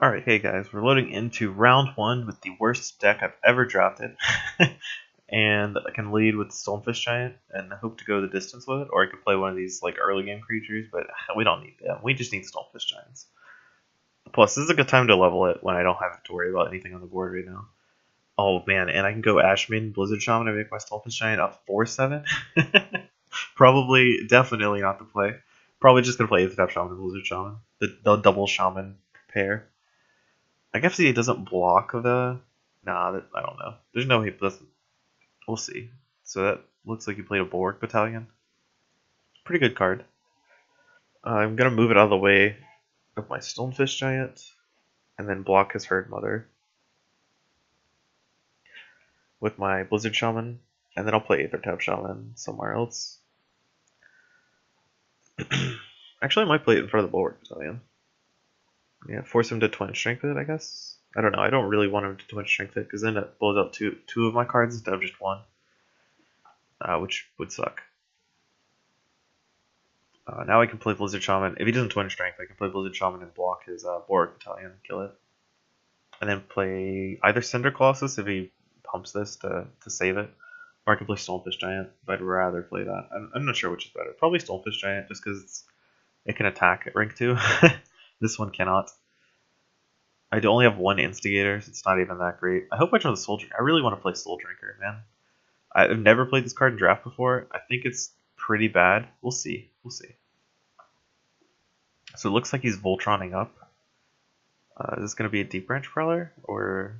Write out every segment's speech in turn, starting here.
Alright, hey guys, we're loading into round one with the worst deck I've ever drafted. And I can lead with Stonefish Giant and hope to go the distance with it, or I could play one of these like early game creatures, but we don't need them. We just need Stonefish Giants. Plus, this is a good time to level it when I don't have to worry about anything on the board right now. Oh man, and I can go Ash Maiden, Blizzard Shaman, and make my Stonefish Giant a 4/7. Probably, definitely not the play. Probably just gonna play Aether Shaman and Blizzard Shaman, the double Shaman pair. I guess he doesn't block the. Nah, I don't know. There's no he doesn't. We'll see. So that looks like he played a Bulwark Battalion. Pretty good card. I'm gonna move it out of the way of my Stonefish Giant, and then block his Herd Mother with my Blizzard Shaman, and then I'll play Aether Shaman somewhere else. Actually, I might play it in front of the Bulwark Battalion. Yeah, force him to twin strength it, I guess. I don't know. I don't really want him to twin strength it because then it blows up two of my cards instead of just one, which would suck. Now I can play Blizzard Shaman. If he doesn't twin strength, I can play Blizzard Shaman and block his Bulwark Battalion and kill it. And then play either Cinder Colossus if he pumps this to save it, or I can play Stonefish Giant if I'd rather play that. I'm not sure which is better. Probably Stonefish Giant just because it can attack at rank 2. This one cannot. I only have one Instigator, so it's not even that great. I hope I draw the Soul Drinker. I really want to play Soul Drinker, man. I've never played this card in draft before. I think it's pretty bad. We'll see. We'll see. So it looks like he's Voltroning up. Is this going to be a Deep Branch Prowler or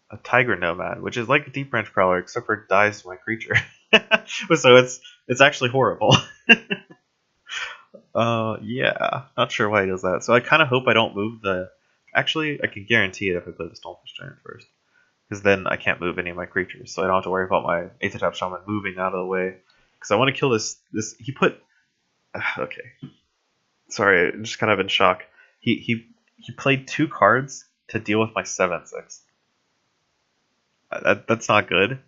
a Tiger Nomad, which is like a Deep Branch Prowler except for it dies to my creature. So it's actually horrible. Yeah, not sure why he does that. So I kind of hope I don't move the. Actually, I can guarantee it if I play the Stonefish Giant first, because then I can't move any of my creatures, so I don't have to worry about my Aether Shaman moving out of the way. Because I want to kill this. He put. Okay, sorry, I'm just kind of in shock. He played 2 cards to deal with my 7/6. That's not good.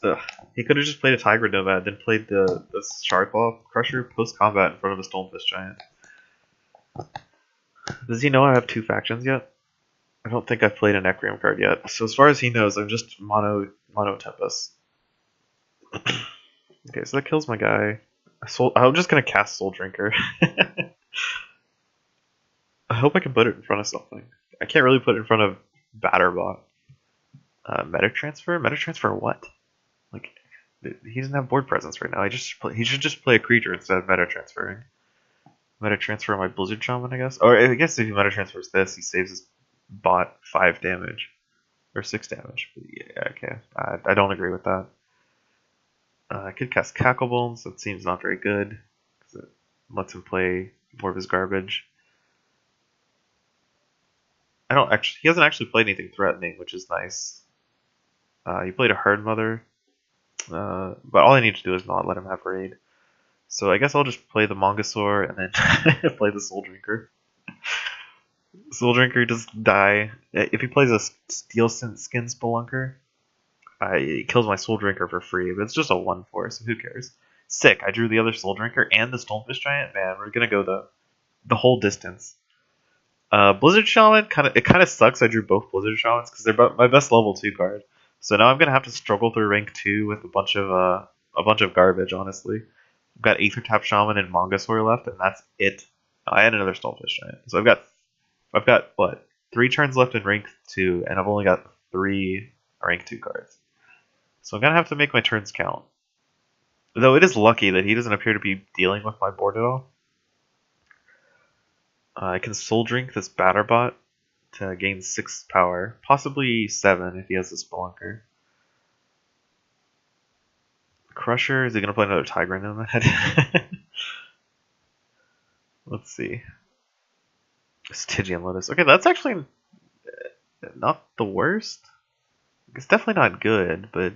Ugh. He could have just played a Tiger Nomad, then played the Shardclaw Crusher post combat in front of the Stonefish Giant. Does he know I have 2 factions yet? I don't think I've played a Necreum card yet. So as far as he knows, I'm just mono Tempest. Okay, so that kills my guy. I'm just gonna cast Soul Drinker. I hope I can put it in front of something. I can't really put it in front of Batterbot. Meta transfer? Meta transfer what? Like, he doesn't have board presence right now. He should just play a creature instead of meta transferring. Meta transfer my Blizzard Shaman, I guess. Or I guess if he meta transfers this, he saves his bot 5 damage. Or 6 damage. But yeah, okay. I don't agree with that. I could cast Cacklebones. That seems not very good. Because it lets him play more of his garbage. He hasn't actually played anything threatening, which is nice. He played a Herd Mother. But all I need to do is not let him have raid. So I guess I'll just play the Mongosaur and then play the Soul Drinker. Soul Drinker does die. If he plays a Steel Skin Spelunker, it kills my Soul Drinker for free, but it's just a 1/4, so who cares? Sick, I drew the other Soul Drinker and the Stonefish Giant. Man, we're gonna go the whole distance. Blizzard Shaman, it kind of sucks I drew both Blizzard Shamans because they're my best level 2 card. So now I'm gonna have to struggle through rank 2 with a bunch of garbage, honestly. I've got Aether Shaman and Mongosaur left, and that's it. I had another Stonefish Giant, so I've got what 3 turns left in rank 2, and I've only got 3 rank 2 cards. So I'm gonna have to make my turns count. Though it is lucky that he doesn't appear to be dealing with my board at all. I can Soul Drink this Batterbot to gain 6 power, possibly 7 if he has a Spelunker. Crusher, is he gonna play another Tiger Nomad? Let's see. Stygian Lotus. Okay, that's actually not the worst. It's definitely not good, but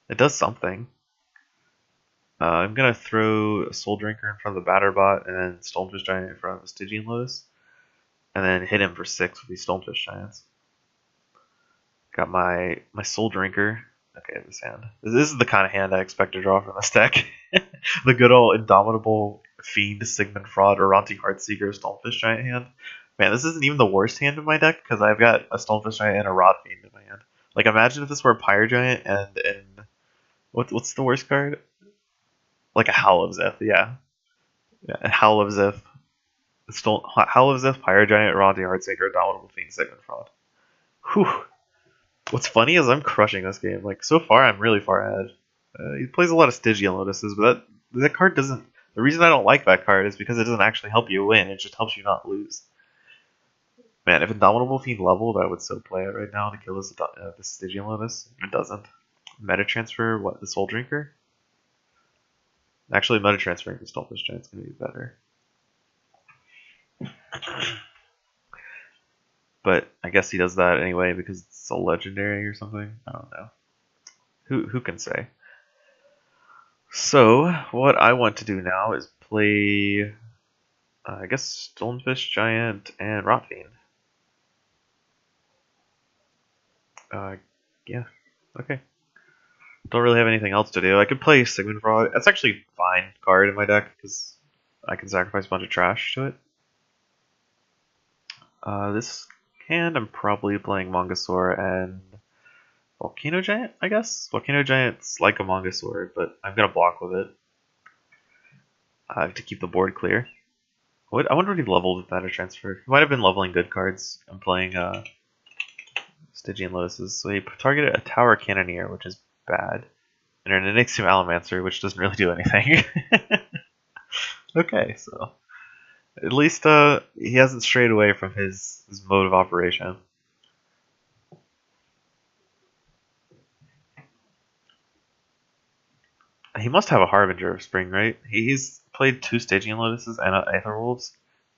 it does something. I'm gonna throw a Soul Drinker in front of the Batterbot and then Stonefish Giant in front of the Stygian Lotus, and then hit him for 6 with these Stonefish Giants. Got my Soul Drinker. Okay, this hand. This is the kind of hand I expect to draw from this deck. The good old Indomitable Fiend, Sigmund Fraud, Oronti Heartseeker, Stonefish Giant hand. Man, this isn't even the worst hand in my deck because I've got a Stonefish Giant and a Rod Fiend in my hand. Like, imagine if this were a Pyre Giant and what's the worst card? Like a Howl of Zeth, yeah. Yeah, Howl of Zeth, Howl of Zeth, Pyre Giant, Oronti Heartseeker, Dominable Fiend, Sigmund Fraud. Whew. What's funny is I'm crushing this game. Like, so far, I'm really far ahead. He plays a lot of Stygian Lotuses, but that card doesn't. The reason I don't like that card is because it doesn't actually help you win. It just helps you not lose. Man, if Indomitable Fiend leveled, I would so play it right now to kill this Stygian Lotus. It doesn't. Meta transfer, what, the Soul Drinker? Actually, meta transferring the Stonefish Giant's going to be better. But I guess he does that anyway because it's a legendary or something. I don't know. Who can say? So, what I want to do now is play, I guess, Stonefish Giant and Rot Fiend. Yeah, okay. Don't really have anything else to do. I could play Sigmund Fraud. That's actually a fine card in my deck because I can sacrifice a bunch of trash to it. This hand, I'm probably playing Mongosaur and Volcano Giant, I guess? Volcano Giant's like a Mongosaur, but I'm going to block with it. I have to keep the board clear. I wonder if he leveled with Meta Transfer. He might have been leveling good cards. I'm playing Stygian Lotuses. So he targeted a Tower Cannoneer, which is bad. And an Onyxium Alamancer, which doesn't really do anything. Okay, so at least he hasn't strayed away from his mode of operation. He must have a Harbinger of Spring, right? He's played 2 Stygian Lotuses and Aetherwolves.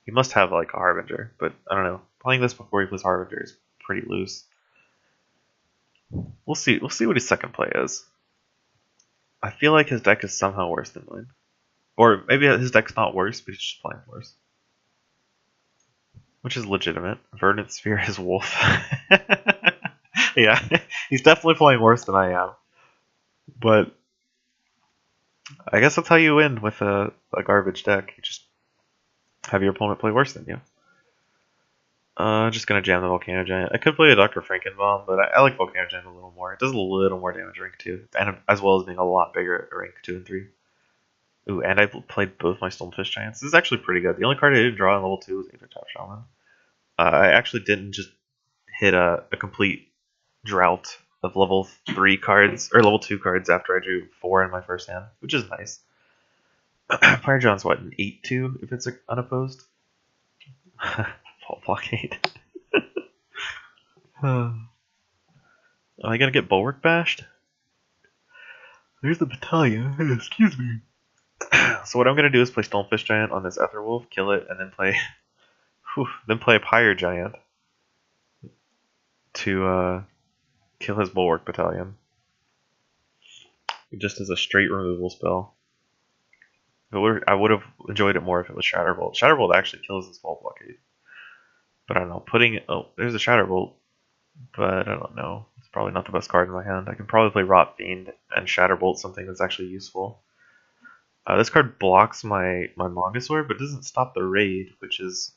He must have like a Harbinger, but I don't know. Playing this before he plays Harbinger is pretty loose. We'll see what his second play is. I feel like his deck is somehow worse than mine. Or maybe his deck's not worse, but he's just playing worse. Which is legitimate. Verdant Sphere is Wolf. Yeah, he's definitely playing worse than I am. But I guess that's how you win with a garbage deck. You just have your opponent play worse than you. Just gonna jam the Volcano Giant. I could play a Dr. Frankenbaum, but I like Volcano Giant a little more. It does a little more damage rank 2, and as well as being a lot bigger at rank 2 and 3. Ooh, and I played both my Stonefish Giants. This is actually pretty good. The only card I didn't draw in level 2 was Aethertop Shaman. I actually didn't just hit a complete drought of level 3 cards, or level 2 cards after I drew 4 in my first hand, which is nice. Pyre John's what, an 8-2 if it's unopposed? Fault Blockade. Am I gonna get Bulwark bashed? There's the battalion. Excuse me. So what I'm gonna do is play Stonefish Giant on this Aetherwolf, kill it, and then play a Pyre Giant to kill his Bulwark Battalion. Just as a straight removal spell. I would have enjoyed it more if it was Shatterbolt. Shatterbolt actually kills his Fault Blockade. But I don't know, there's a Shatterbolt, but I don't know. It's probably not the best card in my hand. I can probably play Rot Fiend and Shatterbolt, something that's actually useful. This card blocks my Mongosaur, but doesn't stop the raid, which is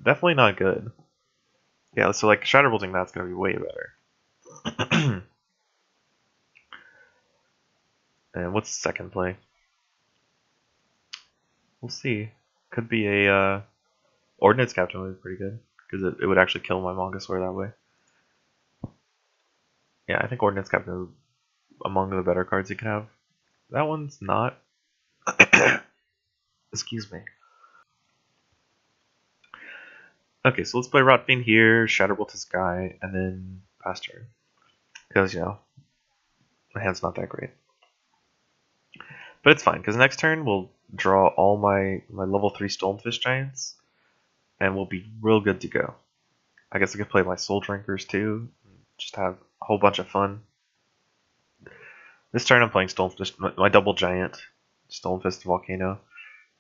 definitely not good. Yeah, so like Shatterbolting that's going to be way better. And what's the second play? We'll see. Could be a Ordnance Captain would be pretty good, because it would actually kill my Mongosaur that way. Yeah, I think Ordnance Captain is among the better cards you can have. That one's not. Excuse me. Okay, so let's play Rot Fiend here, Shatterbolt this guy, and then pass turn. Because, you know, my hand's not that great. But it's fine, because next turn we'll draw all my level 3 Stonefish Giants, and we'll be real good to go. I guess I could play my Soul Drinkers too, just have a whole bunch of fun. This turn I'm playing Stonefish, my double giant, Stonefist Volcano.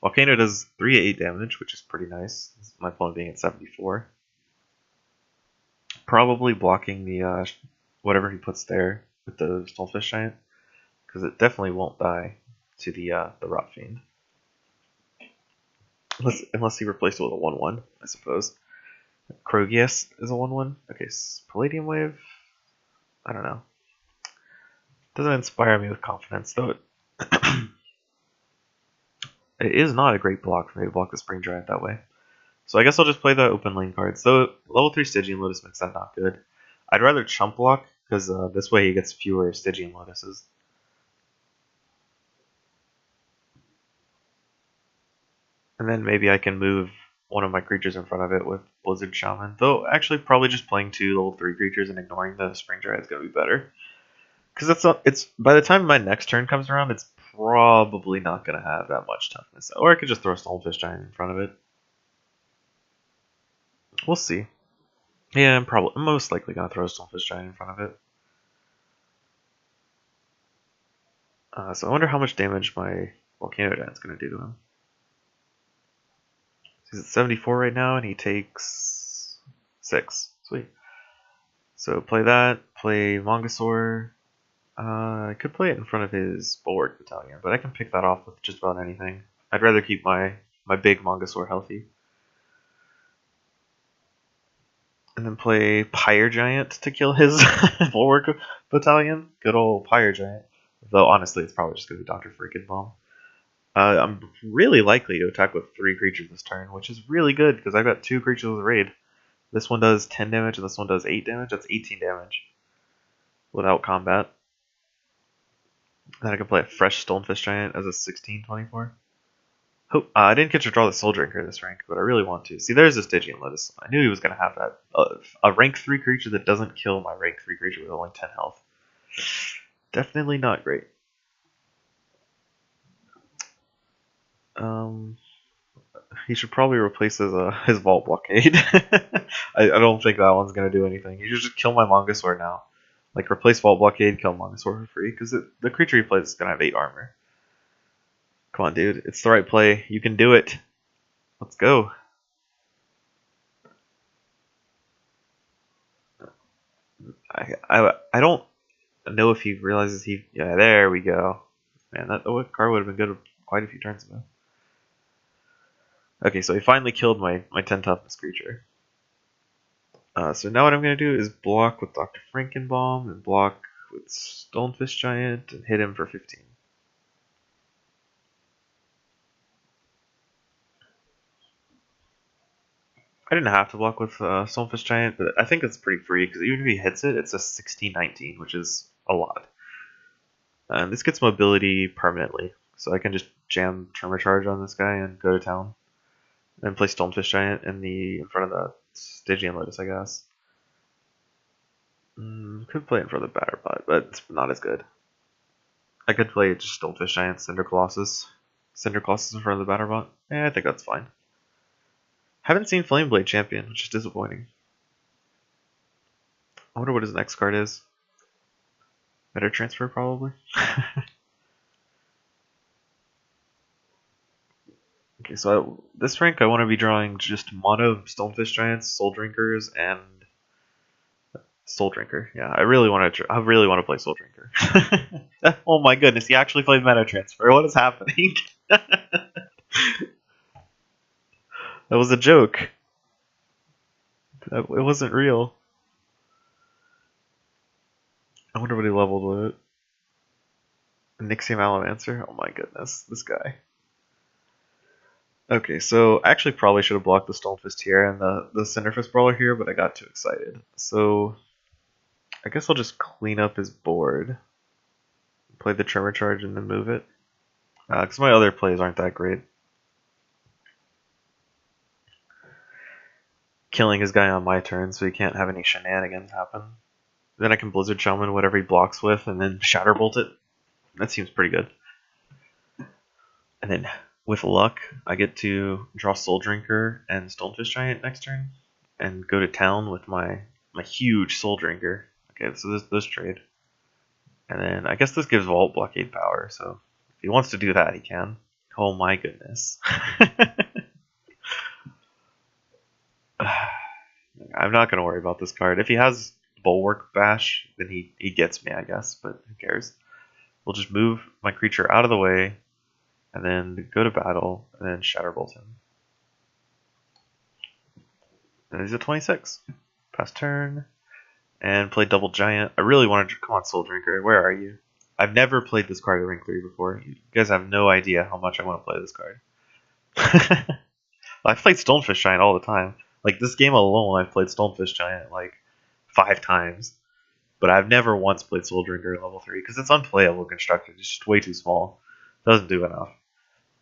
Volcano does 3-8 damage, which is pretty nice. My opponent being at 74. Probably blocking the whatever he puts there with the Stonefish Giant, because it definitely won't die to the Rot Fiend. Unless he replaced it with a 1/1, I suppose. Krogius is a 1/1. Okay, Palladium Wave. I don't know. Doesn't inspire me with confidence, though. It is not a great block for me to block the Spring Giant that way. So I guess I'll just play the open lane cards. So level 3 Stygian Lotus makes that not good. I'd rather chump block, because this way he gets fewer Stygian Lotuses. And then maybe I can move one of my creatures in front of it with Blizzard Shaman. Though, actually, probably just playing 2 level 3 creatures and ignoring the Spring Giant is going to be better. Because it's by the time my next turn comes around, it's probably not going to have that much toughness. Or I could just throw a Stonefish Giant in front of it. We'll see. Yeah, I'm most likely going to throw a Stonefish Giant in front of it. So I wonder how much damage my Volcano Giant's going to do to him. He's at 74 right now, and he takes 6. Sweet. So play that, play Mongosaur. I could play it in front of his Bulwark Battalion, but I can pick that off with just about anything. I'd rather keep my big Mongosaur healthy. And then play Pyre Giant to kill his Bulwark Battalion. Good old Pyre Giant. Though honestly, it's probably just going to be Dr. Freaking Bomb. I'm really likely to attack with 3 creatures this turn, which is really good because I've got 2 creatures with raid. This one does 10 damage and this one does 8 damage. That's 18 damage without combat. Then I can play a fresh Stonefish Giant as a 16/24. Oh, I didn't get to draw the Soul Drinker this rank, but I really want to. See, there's a Stygian Lotus. I knew he was going to have that. A rank 3 creature that doesn't kill my rank 3 creature with only 10 health. Definitely not great. He should probably replace his Vault Blockade. I don't think that one's going to do anything. He should just kill my Mongosaur now. Like, replace Vault Blockade, kill Mongosaur for free, because the creature he plays is going to have 8 armor. Come on, dude. It's the right play. You can do it. Let's go. I don't know if he realizes he... Yeah, there we go. Man, that card would have been good quite a few turns ago. Okay, so he finally killed my 10 toughness creature. So now what I'm going to do is block with Dr. Frankenbaum and block with Stonefish Giant and hit him for 15. I didn't have to block with Stonefish Giant, but I think it's pretty free because even if he hits it, it's a 16/19, which is a lot. And this gets mobility permanently, so I can just jam Tremor Charge on this guy and go to town. And play Stonefish Giant in front of the Stygian Lotus, I guess. Could play it in front of the Batterbot, but it's not as good. I could play just Stonefish Giant, Cinder Colossus. Cinder Colossus in front of the Batterbot. Yeah, I think that's fine. Haven't seen Flameblade Champion, which is disappointing. I wonder what his next card is. Meta Transfer, probably. Okay, so this rank I want to be drawing just mono Stonefish Giants, Soul Drinkers, and Soul Drinker. Yeah, I really want to play Soul Drinker. Oh my goodness, he actually played Meta Transfer. What is happening? That was a joke. It wasn't real. I wonder what he leveled with it. Nixium Alamancer? Oh my goodness, this guy. Okay, so I actually probably should have blocked the Stonefist here and the Cinderfist Brawler here, but I got too excited. So I guess I'll just clean up his board. Play the Tremor Charge and then move it. Because my other plays aren't that great. Killing his guy on my turn so he can't have any shenanigans happen. Then I can Blizzard Shaman whatever he blocks with and then Shatterbolt it. That seems pretty good. And then with luck, I get to draw Soul Drinker and Stonefish Giant next turn and go to town with my huge Soul Drinker. Okay, so this trade. And then I guess this gives Vault Blockade power, so if he wants to do that, he can. Oh my goodness. I'm not going to worry about this card. If he has Bulwark Bash, then he gets me, I guess, but who cares? We'll just move my creature out of the way, and then go to battle, and then Shatterbolt him. And he's a 26. Pass turn. And play Double Giant. I really wanted to... Come on, Soul Drinker. Where are you? I've never played this card at rank 3 before. You guys have no idea how much I want to play this card. I've played Stonefish Giant all the time. Like, this game alone, I've played Stonefish Giant, like, 5 times. But I've never once played Soul Drinker at level 3, because it's unplayable constructed. It's just way too small. Doesn't do enough.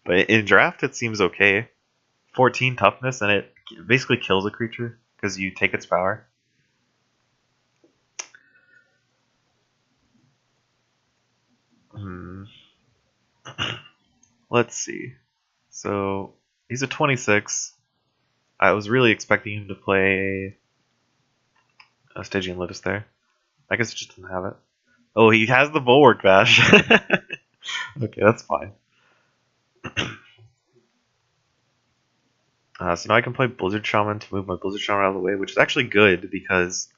But in draft, it seems okay. 14 toughness, and it basically kills a creature, because you take its power. Let's see. So, he's a 26. I was really expecting him to play a Stygian Lotus there. I guess he just didn't have it. Oh, he has the Bulwark Bash. Okay, that's fine. So now I can play Blizzard Shaman to move my Blizzard Shaman out of the way, which is actually good because...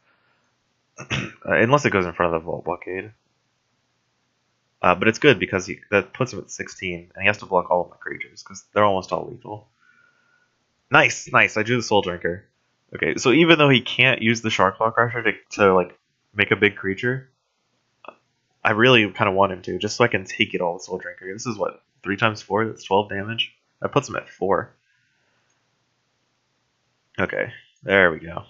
unless it goes in front of the Vault Blockade. But it's good because that puts him at 16, and he has to block all of my creatures because they're almost all lethal. Nice, nice. I drew the Soul Drinker. Okay, so even though he can't use the Shark Crusher to like make a big creature, I really kind of want him to, just so I can take it all with Soul Drinker. This is what, 3 times 4? That's 12 damage. That puts him at 4. Okay, there we go.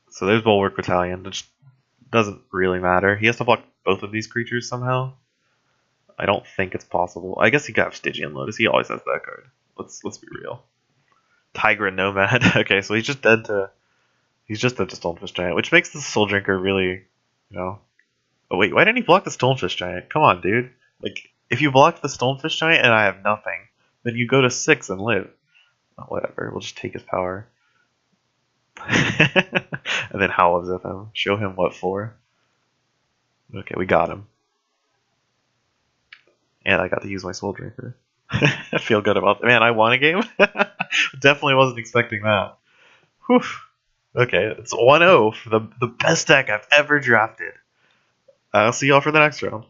So there's Bulwark Battalion, which doesn't really matter. He has to block both of these creatures somehow. I don't think it's possible. I guess he got Stygian Lotus. He always has that card. Let's be real. Tigra Nomad. Okay, so he's just dead to Stonefish Giant, which makes the Soul Drinker really, you know. Oh wait, why didn't he block the Stonefish Giant? Come on, dude. Like, if you block the Stonefish Giant and I have nothing, then you go to 6 and live. Oh, whatever, we'll just take his power. And then Howl of Zephyr. Show him what for. Okay, we got him. And I got to use my Soul Drinker. I feel good about that. Man, I won a game? Definitely wasn't expecting that. Whew. Okay, it's 1-0 for the best deck I've ever drafted. I'll see y'all for the next round.